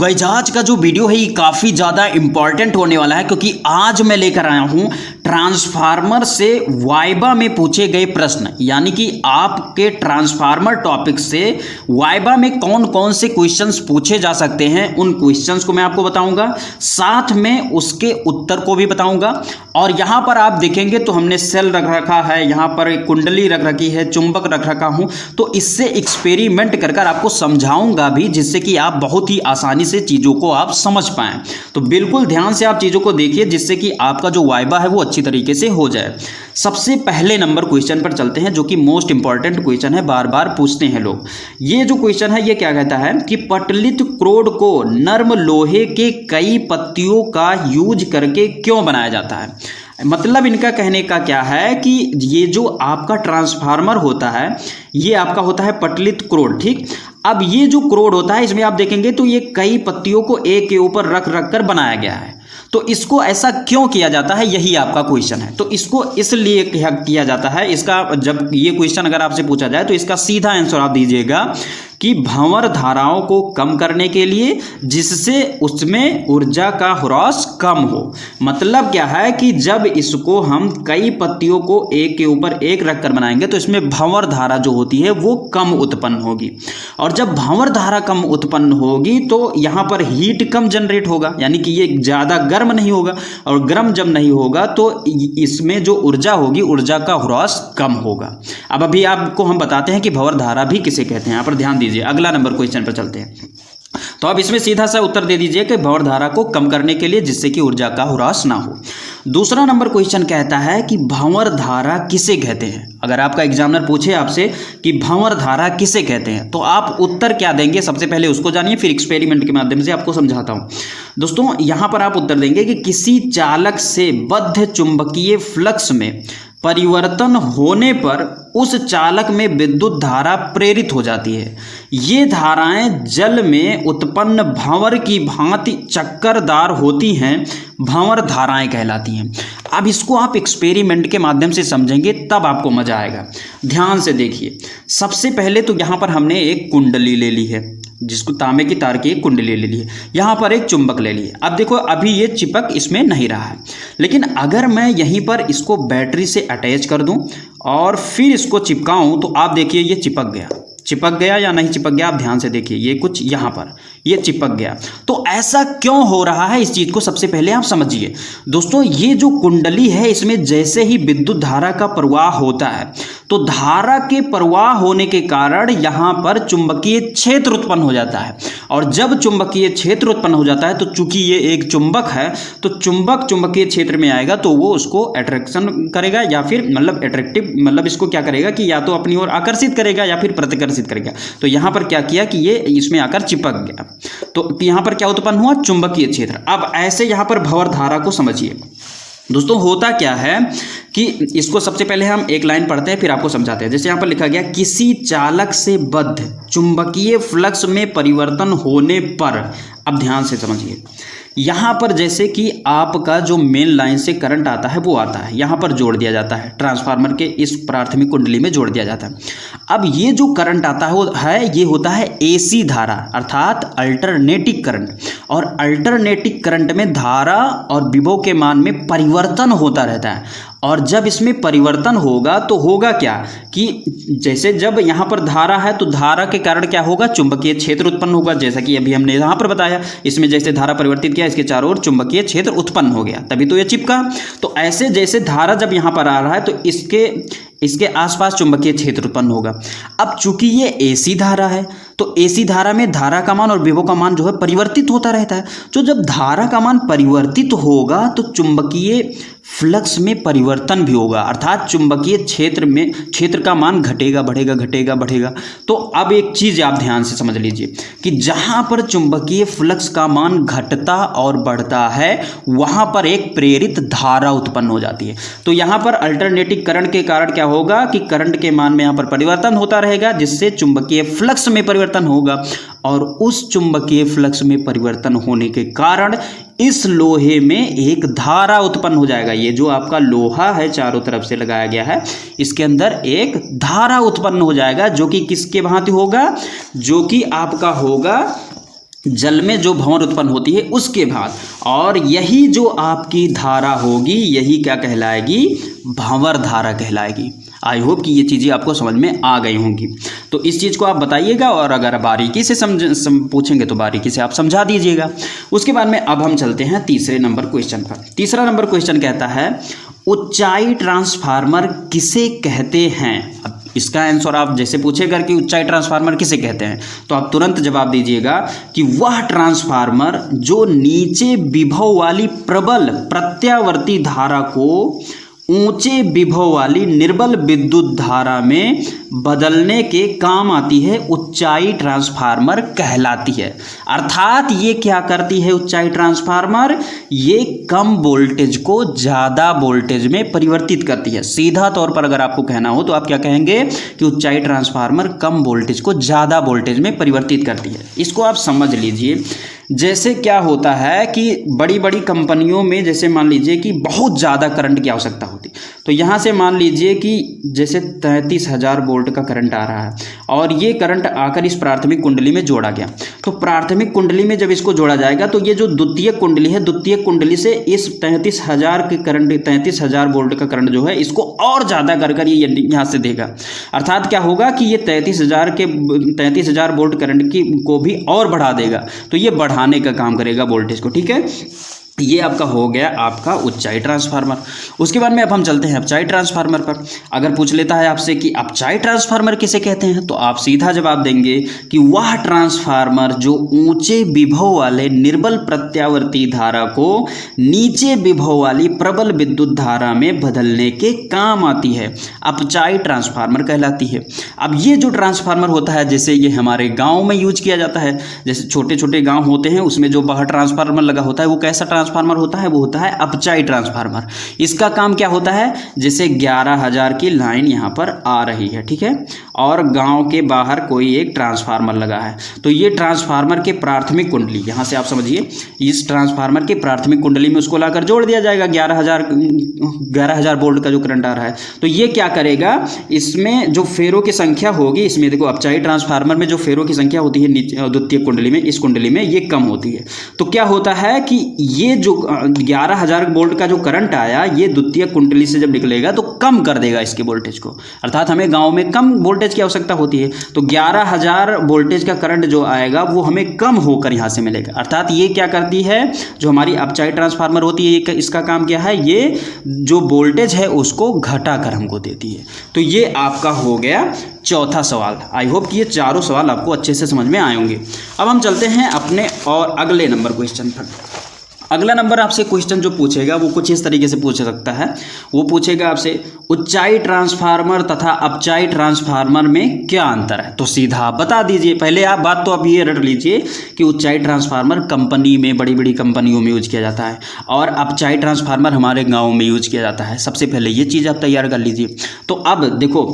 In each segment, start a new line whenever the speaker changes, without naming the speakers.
Guys आज का जो वीडियो है ये काफ़ी ज़्यादा इम्पॉर्टेंट होने वाला है, क्योंकि आज मैं लेकर आया हूँ ट्रांसफार्मर से वाइबा में पूछे गए प्रश्न। यानी कि आपके ट्रांसफार्मर टॉपिक से वाइबा में कौन कौन से क्वेश्चंस पूछे जा सकते हैं, उन क्वेश्चंस को मैं आपको बताऊंगा, साथ में उसके उत्तर को भी बताऊंगा। और यहाँ पर आप देखेंगे तो हमने सेल रख रखा है, यहाँ पर एक कुंडली रख रखी है, चुंबक रख रखा हूँ, तो इससे एक्सपेरिमेंट कर कर आपको समझाऊंगा भी, जिससे कि आप बहुत ही आसानी से चीज़ों को आप समझ पाएं। तो बिल्कुल ध्यान से आप चीज़ों को देखिए, जिससे कि आपका जो वाइबा है वो अच्छी तरीके से हो जाए। सबसे पहले नंबर क्वेश्चन पर चलते हैं, जो कि मोस्ट इंपॉर्टेंट क्वेश्चन है, बार बार पूछते हैं लोग। ये जो क्वेश्चन है ये क्या कहता है कि पटलित क्रोड को नर्म लोहे के कई पत्तियों का यूज करके क्यों बनाया जाता है। मतलब इनका कहने का क्या है कि ये जो आपका ट्रांसफार्मर होता है ये आपका होता है पटलित क्रोड, ठीक। अब ये जो क्रोड होता है इसमें आप देखेंगे तो ये कई पत्तियों को एक के ऊपर रख रख कर बनाया गया है। तो इसको ऐसा क्यों किया जाता है, यही आपका क्वेश्चन है। तो इसको इसलिए किया जाता है, इसका जब ये क्वेश्चन अगर आपसे पूछा जाए तो इसका सीधा आंसर आप दीजिएगा कि भंवर धाराओं को कम करने के लिए, जिससे उसमें ऊर्जा का ह्रास कम हो। मतलब क्या है कि जब इसको हम कई पत्तियों को एक के ऊपर एक रखकर बनाएंगे तो इसमें भंवर धारा जो होती है वो कम उत्पन्न होगी, और जब भंवर धारा कम उत्पन्न होगी तो यहाँ पर हीट कम जनरेट होगा, यानी कि ये ज़्यादा गर्म नहीं होगा, और गर्म जब नहीं होगा तो इसमें जो ऊर्जा होगी ऊर्जा का ह्रास कम होगा। अब अभी आपको हम बताते हैं कि भंवर धारा भी किसे कहते हैं, यहाँ पर ध्यान दीजिए। अगला नंबर क्वेश्चन पर चलते हैं। तो अब इसमें सीधा सा उत्तर दे दीजिए कि भंवर धारा को कम करने के लिए, जिससे कि ऊर्जा का ह्रास ना हो। दूसरा नंबर क्वेश्चन कहता है कि भंवर धारा किसे कहते हैं। अगर आपका एग्जामिनर पूछे आपसे कि भंवर धारा किसे कहते हैं तो आप उत्तर क्या देंगे, सबसे पहले उसको जानिए, फिर एक्सपेरिमेंट के माध्यम से आपको समझाता हूं। दोस्तों यहां पर आप उत्तर देंगे कि किसी चालक से बद्ध चुंबकीय फ्लक्स में परिवर्तन होने पर उस चालक में विद्युत धारा प्रेरित हो जाती है। ये धाराएं जल में उत्पन्न भंवर की भांति चक्करदार होती हैं, भंवर धाराएं कहलाती हैं। अब इसको आप एक्सपेरिमेंट के माध्यम से समझेंगे तब आपको मजा आएगा। ध्यान से देखिए, सबसे पहले तो यहाँ पर हमने एक कुंडली ले ली है, जिसको तांबे की तार की एक कुंडली ले ली है, यहाँ पर एक चुंबक ले ली है। अब देखो अभी ये चिपक इसमें नहीं रहा है, लेकिन अगर मैं यहीं पर इसको बैटरी से अटैच कर दूं और फिर इसको चिपकाऊं तो आप देखिए ये चिपक गया या नहीं चिपक गया। आप ध्यान से देखिए, ये कुछ यहाँ पर ये चिपक गया। तो ऐसा क्यों हो रहा है, इस चीज़ को सबसे पहले आप समझिए। दोस्तों ये जो कुंडली है इसमें जैसे ही विद्युत धारा का प्रवाह होता है तो धारा के प्रवाह होने के कारण यहाँ पर चुंबकीय क्षेत्र उत्पन्न हो जाता है, और जब चुंबकीय क्षेत्र उत्पन्न हो जाता है तो चूंकि ये एक चुंबक है तो चुंबक चुंबकीय क्षेत्र में आएगा तो वो उसको अट्रैक्शन करेगा, या फिर मतलब अट्रैक्टिव मतलब इसको क्या करेगा कि या तो अपनी ओर आकर्षित करेगा या फिर प्रतिकर्षित करेगा। तो यहाँ पर क्या किया कि ये इसमें आकर चिपक गया, तो यहाँ पर क्या उत्पन्न हुआ, चुंबकीय क्षेत्र। अब ऐसे यहाँ पर भंवर धारा को समझिए। दोस्तों होता क्या है कि इसको सबसे पहले हम एक लाइन पढ़ते हैं फिर आपको समझाते हैं। जैसे यहाँ पर लिखा गया, किसी चालक से बद्ध चुंबकीय फ्लक्स में परिवर्तन होने पर, अब ध्यान से समझिए, यहाँ पर जैसे कि आपका जो मेन लाइन से करंट आता है वो आता है, यहाँ पर जोड़ दिया जाता है, ट्रांसफार्मर के इस प्राथमिक कुंडली में जोड़ दिया जाता है। अब ये जो करंट आता है वो है, ये होता है एसी धारा, अर्थात अल्टरनेटिंग करंट। और अल्टरनेटिंग करंट में धारा और विभव के मान में परिवर्तन होता रहता है, और जब इसमें परिवर्तन होगा तो होगा क्या कि जैसे जब यहाँ पर धारा है तो धारा के कारण क्या होगा, चुंबकीय क्षेत्र उत्पन्न होगा। जैसा कि अभी हमने यहाँ पर बताया, इसमें जैसे धारा परिवर्तित किया, इसके चारों ओर चुंबकीय क्षेत्र उत्पन्न हो गया, तभी तो ये चिपका। तो ऐसे जैसे धारा जब यहाँ पर आ रहा है तो इसके आसपास चुंबकीय क्षेत्र उत्पन्न होगा। अब चूंकि ये एसी धारा है तो एसी धारा में धारा का मान और विभव का मान जो है परिवर्तित होता रहता है। तो जब धारा का मान परिवर्तित होगा तो चुंबकीय फ्लक्स में परिवर्तन भी होगा, अर्थात चुंबकीय क्षेत्र का मान घटेगा बढ़ेगा। तो अब एक चीज आप ध्यान से समझ लीजिए कि जहां पर चुंबकीय फ्लक्स का मान घटता और बढ़ता है वहां पर एक प्रेरित धारा उत्पन्न हो जाती है। तो यहां पर अल्टरनेटिंग करंट के कारण क्या होगा कि करंट के मान में यहां पर परिवर्तन होता रहेगा, जिससे चुंबकीय फ्लक्स में परिवर्तन होगा, और उस चुंबकीय फ्लक्स में परिवर्तन होने के कारण इस लोहे में एक धारा उत्पन्न हो जाएगा। ये जो आपका लोहा है चारों तरफ से लगाया गया है, इसके अंदर एक धारा उत्पन्न हो जाएगा, जो कि किसके भांति होगा, जो कि आपका होगा जल में जो भंवर उत्पन्न होती है उसके बाद, और यही जो आपकी धारा होगी यही क्या कहलाएगी, भंवर धारा कहलाएगी। आई होप कि ये चीज़ें आपको समझ में आ गई होंगी। तो इस चीज़ को आप बताइएगा, और अगर बारीकी से पूछेंगे तो बारीकी से आप समझा दीजिएगा। उसके बाद में अब हम चलते हैं तीसरे नंबर क्वेश्चन पर। तीसरा नंबर क्वेश्चन कहता है ऊंचाई ट्रांसफार्मर किसे कहते हैं। अब इसका आंसर आप जैसे पूछेगा कि ऊंचाई ट्रांसफार्मर किसे कहते हैं, तो आप तुरंत जवाब दीजिएगा कि वह ट्रांसफार्मर जो नीचे विभव वाली प्रबल प्रत्यावर्ती धारा को ऊंचे विभव वाली निर्बल विद्युत धारा में बदलने के काम आती है, ऊंचाई ट्रांसफार्मर कहलाती है। अर्थात ये क्या करती है ऊंचाई ट्रांसफार्मर, ये कम वोल्टेज को ज़्यादा वोल्टेज में परिवर्तित करती है। सीधा तौर पर अगर आपको कहना हो तो आप क्या कहेंगे कि ऊंचाई ट्रांसफार्मर कम वोल्टेज को ज़्यादा वोल्टेज में परिवर्तित करती है। इसको आप समझ लीजिए। जैसे क्या होता है कि बड़ी बड़ी कंपनियों में जैसे मान लीजिए कि बहुत ज़्यादा करंट की आवश्यकता होती, तो यहाँ से मान लीजिए कि जैसे 33,000 वोल्ट का करंट आ रहा है और ये करंट आकर इस प्राथमिक कुंडली में जोड़ा गया। तो प्राथमिक कुंडली में जब इसको जोड़ा जाएगा तो ये जो द्वितीयक कुंडली है, द्वितीयक कुंडली से इस 33,000 के करंट 33,000 वोल्ट का करंट जो है इसको और ज़्यादा कर ये यहाँ से देगा। अर्थात क्या होगा कि ये 33,000 वोल्ट करंट की को भी और बढ़ा देगा, तो ये बढ़ाने का काम करेगा वोल्टेज को। ठीक है, ये आपका हो गया आपका ऊंचाई ट्रांसफार्मर। उसके बाद में अब हम चलते हैं अपचाई ट्रांसफार्मर पर। अगर पूछ लेता है आपसे कि अपचाई ट्रांसफार्मर किसे कहते हैं, तो आप सीधा जवाब देंगे कि वह ट्रांसफार्मर जो ऊंचे विभव वाले निर्बल प्रत्यावर्ती धारा को नीचे विभव वाली प्रबल विद्युत धारा में बदलने के काम आती है, अपचाई ट्रांसफार्मर कहलाती है। अब ये जो ट्रांसफार्मर होता है, जैसे ये हमारे गाँव में यूज किया जाता है, जैसे छोटे छोटे गाँव होते हैं उसमें जो बाहर ट्रांसफार्मर लगा होता है वो कैसा ट्रांसफार्मर होता है, वो होता है अपचाई ट्रांसफार्मर। इसका काम क्या होता है, जैसे 11,000 की लाइन यहाँ पर आ रही है, ठीक है, और गांव के बाहर कोई एक ट्रांसफार्मर लगा है, तो ये ट्रांसफार्मर के प्राथमिक कुंडली, यहाँ से आप समझिए इस ट्रांसफार्मर के प्राथमिक कुंडली में उसको लाकर जोड़ दिया जाएगा। 11,000 वोल्ट का जो करंट आ रहा है, तो ये क्या करेगा, इसमें जो फेरों की संख्या होगी, इसमें देखो अपचाई ट्रांसफार्मर में जो फेरों की संख्या होती है द्वितीय कुंडली में, इस कुंडली में ये कम होती है। तो क्या होता है कि ये जो 11,000 वोल्ट का जो करंट आया, ये द्वितीय कुंडली से जब निकलेगा तो कम कर देगा इसके वोल्टेज को। अर्थात हमें गांव में कम वोल्टेज की आवश्यकता होती है, तो 11,000 वोल्टेज का करंट जो आएगा वो हमें कम होकर यहाँ से मिलेगा। अर्थात ये क्या करती है, जो हमारी अपचाई ट्रांसफार्मर होती है, इसका काम क्या है, ये जो वोल्टेज है उसको घटा कर हमको देती है। तो ये आपका हो गया चौथा सवाल। आई होप कि ये चारों सवाल आपको अच्छे से समझ में आए होंगे। अब हम चलते हैं अपने और अगले नंबर क्वेश्चन पर। अगला नंबर आपसे क्वेश्चन जो पूछेगा वो कुछ इस तरीके से पूछ सकता है, वो पूछेगा आपसे ऊंचाई ट्रांसफार्मर तथा अपचाई ट्रांसफार्मर में क्या अंतर है। तो सीधा आप बता दीजिए। पहले आप बात तो अब ये रट लीजिए कि ऊंचाई ट्रांसफार्मर कंपनी में, बड़ी बड़ी कंपनियों में यूज किया जाता है और अपचाई ट्रांसफार्मर हमारे गाँव में यूज किया जाता है। सबसे पहले ये चीज़ आप तैयार कर लीजिए। तो अब देखो,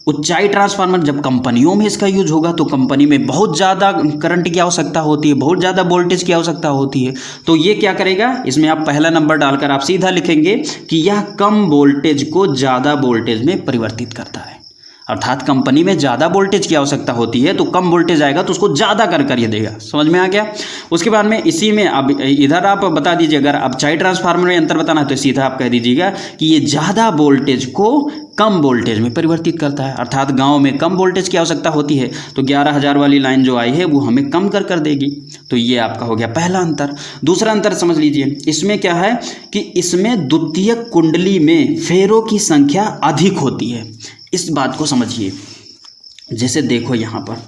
ऊंचाई ट्रांसफार्मर जब कंपनियों में इसका यूज होगा तो कंपनी में बहुत ज़्यादा करंट की आवश्यकता होती है, बहुत ज़्यादा वोल्टेज की आवश्यकता होती है। तो ये क्या करेगा, इसमें आप पहला नंबर डालकर आप सीधा लिखेंगे कि यह कम वोल्टेज को ज़्यादा वोल्टेज में परिवर्तित करता है। अर्थात कंपनी में ज़्यादा वोल्टेज की आवश्यकता होती है तो कम वोल्टेज आएगा तो उसको ज़्यादा कर ये देगा। समझ में आ गया। उसके बाद में इसी में अब इधर आप बता दीजिए, अगर अपचाई ट्रांसफार्मर में अंतर बताना है तो सीधा आप कह दीजिएगा कि ये ज़्यादा वोल्टेज को कम वोल्टेज में परिवर्तित करता है। अर्थात गांव में कम वोल्टेज की आवश्यकता होती है तो 11,000 वाली लाइन जो आई है वो हमें कम कर देगी। तो ये आपका हो गया पहला अंतर। दूसरा अंतर समझ लीजिए, इसमें क्या है कि इसमें द्वितीय कुंडली में फेरों की संख्या अधिक होती है। इस बात को समझिए। जैसे देखो यहाँ पर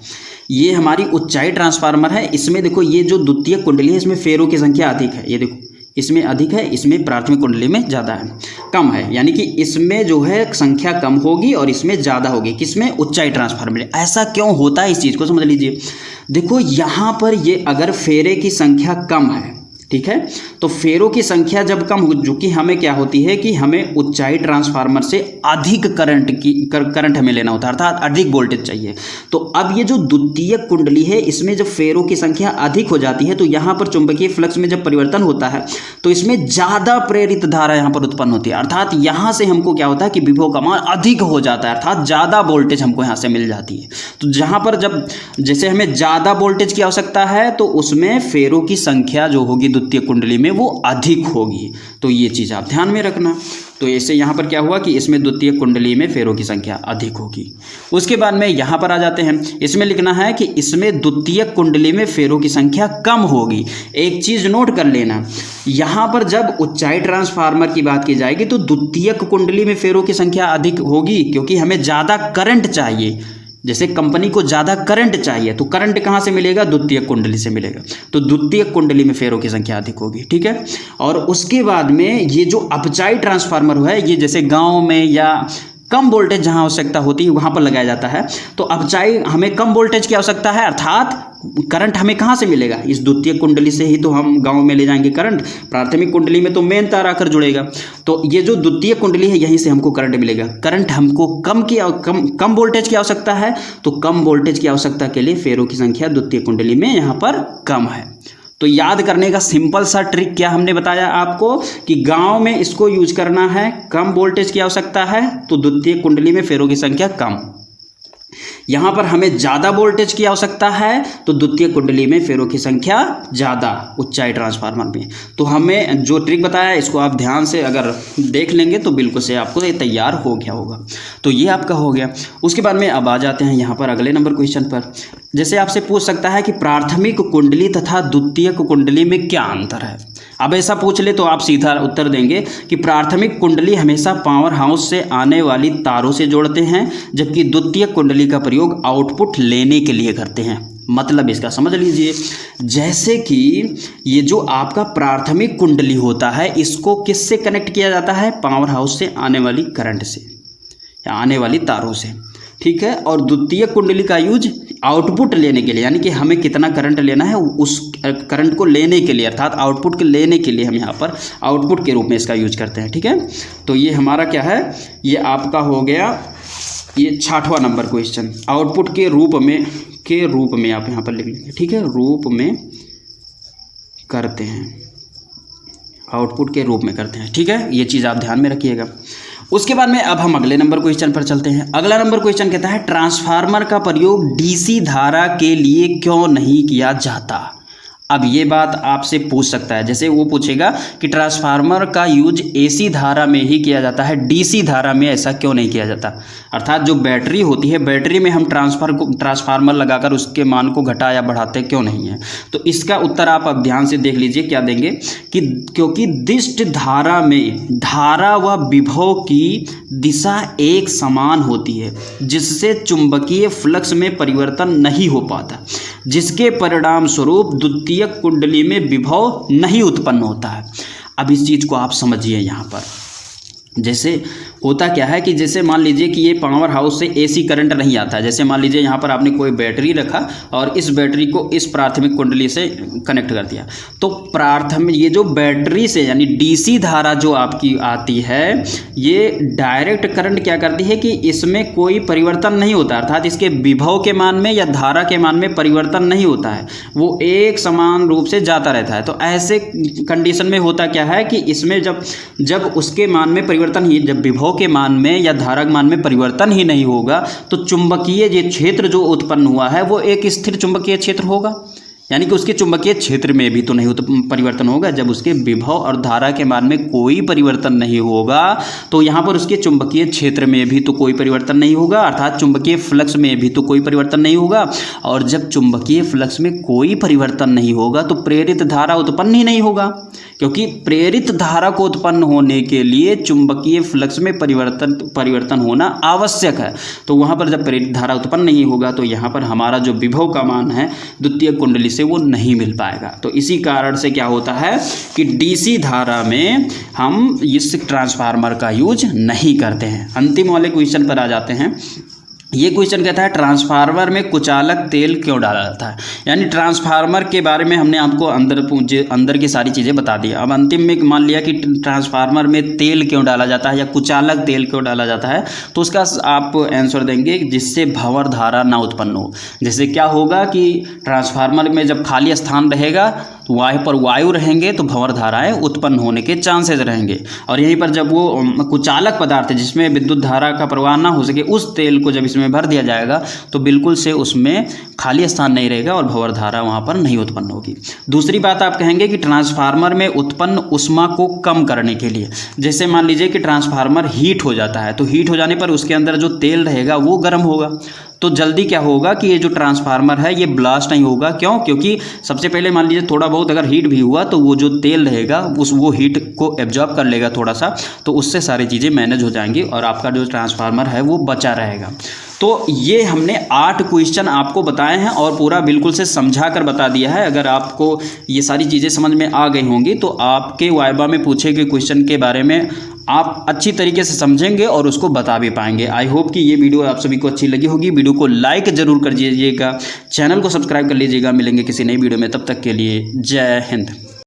ये हमारी ऊंचाई ट्रांसफार्मर है, इसमें देखो ये जो द्वितीय कुंडली है इसमें फेरों की संख्या अधिक है। ये देखो इसमें अधिक है, इसमें प्राथमिक कुंडली में ज़्यादा है, कम है, यानी कि इसमें जो है संख्या कम होगी और इसमें ज़्यादा होगी। किसमें, ऊंचाई ट्रांसफार्मर में। ऐसा क्यों होता है, इस चीज़ को समझ लीजिए। देखो यहाँ पर ये अगर फेरे की संख्या कम है, ठीक है। तो फेरों की संख्या जब कम हो, जो कि हमें क्या होती है कि हमें ऊंचाई ट्रांसफार्मर से अधिक करंट हमें लेना होता है, अर्थात अधिक वोल्टेज चाहिए। तो अब ये जो द्वितीयक कुंडली है इसमें जब फेरों की संख्या अधिक हो जाती है तो यहाँ पर चुंबकीय फ्लक्स में जब परिवर्तन होता है तो इसमें ज़्यादा प्रेरित धारा यहाँ पर उत्पन्न होती है, अर्थात यहाँ से हमको क्या होता है कि विभव का मान अधिक हो जाता है, अर्थात ज़्यादा वोल्टेज हमको यहाँ से मिल जाती है। तो जहाँ पर जब जैसे हमें ज़्यादा वोल्टेज की आवश्यकता है तो उसमें फेरों की संख्या जो होगी द्वितीय कुंडली में वो अधिक होगी। तो ये चीज़ आप ध्यान में रखना। तो ऐसे यहाँ पर क्या हुआ कि इसमें द्वितीय कुंडली में फेरों की संख्या अधिक होगी। उसके बाद में यहाँ पर आ जाते हैं, इसमें लिखना है कि इसमें द्वितीय कुंडली में फेरों की संख्या कम होगी। एक चीज़ नोट कर लेना, यहाँ पर जब ऊंचाई ट्रांसफार्मर की बात की जाएगी तो द्वितीयक कुंडली में फेरों की संख्या अधिक होगी, क्योंकि हमें ज़्यादा करंट चाहिए। जैसे कंपनी को ज़्यादा करंट चाहिए तो करंट कहाँ से मिलेगा? द्वितीयक कुंडली से मिलेगा। तो द्वितीयक कुंडली में फेरों की संख्या अधिक होगी, ठीक है। और उसके बाद में ये जो अपचाई ट्रांसफार्मर है, ये जैसे गांव में या कम वोल्टेज जहाँ आवश्यकता होती है वहाँ पर लगाया जाता है। तो अपचाई हमें कम वोल्टेज की आवश्यकता है, अर्थात करंट हमें कहाँ से मिलेगा? इस द्वितीय कुंडली से ही तो हम गांव में ले जाएंगे करंट। प्राथमिक कुंडली में तो मेन तार आकर जुड़ेगा, तो ये जो द्वितीय कुंडली है यहीं से हमको करंट मिलेगा। करंट हमको कम वोल्टेज की आवश्यकता है, तो कम वोल्टेज की आवश्यकता के लिए फेरों की संख्या द्वितीय कुंडली में यहाँ पर कम है। तो याद करने का सिंपल सा ट्रिक क्या हमने बताया आपको कि गांव में इसको यूज करना है, कम वोल्टेज की आवश्यकता है तो द्वितीय कुंडली में फेरों की संख्या कम। यहाँ पर हमें ज़्यादा वोल्टेज की आवश्यकता है तो द्वितीय कुंडली में फेरों की संख्या ज़्यादा ऊंचाई ट्रांसफार्मर में। तो हमें जो ट्रिक बताया इसको आप ध्यान से अगर देख लेंगे तो बिल्कुल से आपको ये तैयार हो गया होगा। तो ये आपका हो गया। उसके बाद में अब आ जाते हैं यहाँ पर अगले नंबर क्वेश्चन पर। जैसे आपसे पूछ सकता है कि प्राथमिक कुंडली तथा द्वितीयक कुंडली में क्या अंतर है। अब ऐसा पूछ ले तो आप सीधा उत्तर देंगे कि प्राथमिक कुंडली हमेशा पावर हाउस से आने वाली तारों से जोड़ते हैं, जबकि द्वितीयक कुंडली का प्रयोग आउटपुट लेने के लिए करते हैं। मतलब इसका समझ लीजिए, जैसे कि ये जो आपका प्राथमिक कुंडली होता है इसको किससे कनेक्ट किया जाता है? पावर हाउस से आने वाली करंट से या आने वाली तारों से, ठीक है। और द्वितीय कुंडली का यूज आउटपुट लेने के लिए, यानी कि हमें कितना करंट लेना है उस करंट को लेने के लिए, अर्थात आउटपुट के लेने के लिए हम यहाँ पर आउटपुट के रूप में इसका यूज करते हैं, ठीक है। तो ये हमारा क्या है, ये आपका हो गया ये 6वां नंबर क्वेश्चन। आउटपुट के रूप में आप यहाँ पर लिख लीजिए, ठीक है। रूप में करते हैं, आउटपुट के रूप में करते हैं, ठीक है। ये चीज़ आप ध्यान में रखिएगा। उसके बाद में अब हम अगले नंबर क्वेश्चन पर चलते हैं। अगला नंबर क्वेश्चन कहता है ट्रांसफार्मर का प्रयोग डीसी धारा के लिए क्यों नहीं किया जाता। अब ये बात आपसे पूछ सकता है, जैसे वो पूछेगा कि ट्रांसफार्मर का यूज एसी धारा में ही किया जाता है, डीसी धारा में ऐसा क्यों नहीं किया जाता। अर्थात जो बैटरी होती है, बैटरी में हम ट्रांसफार्मर लगाकर उसके मान को घटा या बढ़ाते क्यों नहीं है। तो इसका उत्तर आप अब ध्यान से देख लीजिए, क्या देंगे कि क्योंकि दिष्ट धारा में धारा व विभव की दिशा एक समान होती है, जिससे चुंबकीय फ्लक्स में परिवर्तन नहीं हो पाता, जिसके परिणाम स्वरूप द्वितीयक कुंडली में विभव नहीं उत्पन्न होता है। अब इस चीज़ को आप समझिए। यहाँ पर जैसे होता क्या है कि जैसे मान लीजिए कि ये पावर हाउस से एसी करंट नहीं आता है। जैसे मान लीजिए यहाँ पर आपने कोई बैटरी रखा और इस बैटरी को इस प्राथमिक कुंडली से कनेक्ट कर दिया, तो प्राथमिक ये जो बैटरी से यानी डीसी धारा जो आपकी आती है, ये डायरेक्ट करंट क्या करती है कि इसमें कोई परिवर्तन नहीं होता, अर्थात इसके विभव के मान में या धारा के मान में परिवर्तन नहीं होता है, वो एक समान रूप से जाता रहता है। तो ऐसे कंडीशन में होता क्या है कि इसमें जब उसके मान में परिवर्तन ही, जब विभव के मान में या धारा के मान में परिवर्तन ही नहीं होगा तो चुंबकीय ये क्षेत्र जो उत्पन्न हुआ है वो एक स्थिर चुंबकीय क्षेत्र होगा, यानी कि उसके चुंबकीय क्षेत्र में भी तो नहीं परिवर्तन होगा। जब उसके विभव और धारा के मान में कोई परिवर्तन नहीं होगा तो यहाँ पर उसके चुंबकीय क्षेत्र में भी तो कोई परिवर्तन नहीं होगा, अर्थात चुंबकीय फ्लक्स में भी तो कोई परिवर्तन नहीं होगा। और जब चुंबकीय फ्लक्स में कोई परिवर्तन नहीं होगा तो प्रेरित धारा उत्पन्न ही नहीं होगा, क्योंकि प्रेरित धारा को उत्पन्न होने के लिए चुंबकीय फ्लक्स में परिवर्तन होना आवश्यक है। तो वहाँ पर जब प्रेरित धारा उत्पन्न नहीं होगा तो यहाँ पर हमारा जो विभव का मान है द्वितीय कुंडली से वो नहीं मिल पाएगा। तो इसी कारण से क्या होता है कि डीसी धारा में हम इस ट्रांसफार्मर का यूज नहीं करते हैं। अंतिम वाले क्वेश्चन पर आ जाते हैं। ये क्वेश्चन कहता है ट्रांसफार्मर में कुचालक तेल क्यों डाला जाता है। यानी ट्रांसफार्मर के बारे में हमने आपको अंदर की सारी चीज़ें बता दी। अब अंतिम में मान लिया कि ट्रांसफार्मर में तेल क्यों डाला जाता है या कुचालक तेल क्यों डाला जाता है, तो उसका आप आंसर देंगे जिससे भंवर धारा ना उत्पन्न हो। जैसे क्या होगा कि ट्रांसफार्मर में जब खाली स्थान रहेगा तो वहीं पर वायु रहेंगे तो भंवर धाराएँ उत्पन्न होने के चांसेस रहेंगे। और यहीं पर जब वो कुचालक पदार्थ है जिसमें विद्युत धारा का प्रवाह ना हो सके, उस तेल को जब इसमें भर दिया जाएगा तो बिल्कुल से उसमें खाली स्थान नहीं रहेगा और भंवर धारा वहाँ पर नहीं उत्पन्न होगी। दूसरी बात आप कहेंगे कि ट्रांसफार्मर में उत्पन्न ऊष्मा को कम करने के लिए, जैसे मान लीजिए कि ट्रांसफार्मर हीट हो जाता है, तो हीट हो जाने पर उसके अंदर जो तेल रहेगा वो गर्म होगा, तो जल्दी क्या होगा कि ये जो ट्रांसफार्मर है ये ब्लास्ट नहीं होगा। क्यों? क्योंकि सबसे पहले मान लीजिए थोड़ा बहुत अगर हीट भी हुआ तो वो जो तेल रहेगा वो हीट को एब्जॉर्ब कर लेगा थोड़ा सा, तो उससे सारी चीज़ें मैनेज हो जाएंगी और आपका जो ट्रांसफार्मर है वो बचा रहेगा। तो ये हमने 8 क्वेश्चन आपको बताए हैं और पूरा बिल्कुल से समझा कर बता दिया है। अगर आपको ये सारी चीज़ें समझ में आ गई होंगी तो आपके वाइवा में पूछे गए क्वेश्चन के बारे में आप अच्छी तरीके से समझेंगे और उसको बता भी पाएंगे। आई होप कि ये वीडियो आप सभी को अच्छी लगी होगी। वीडियो को लाइक ज़रूर कर दीजिएगा, चैनल को सब्सक्राइब कर लीजिएगा। मिलेंगे किसी नई वीडियो में, तब तक के लिए जय हिंद।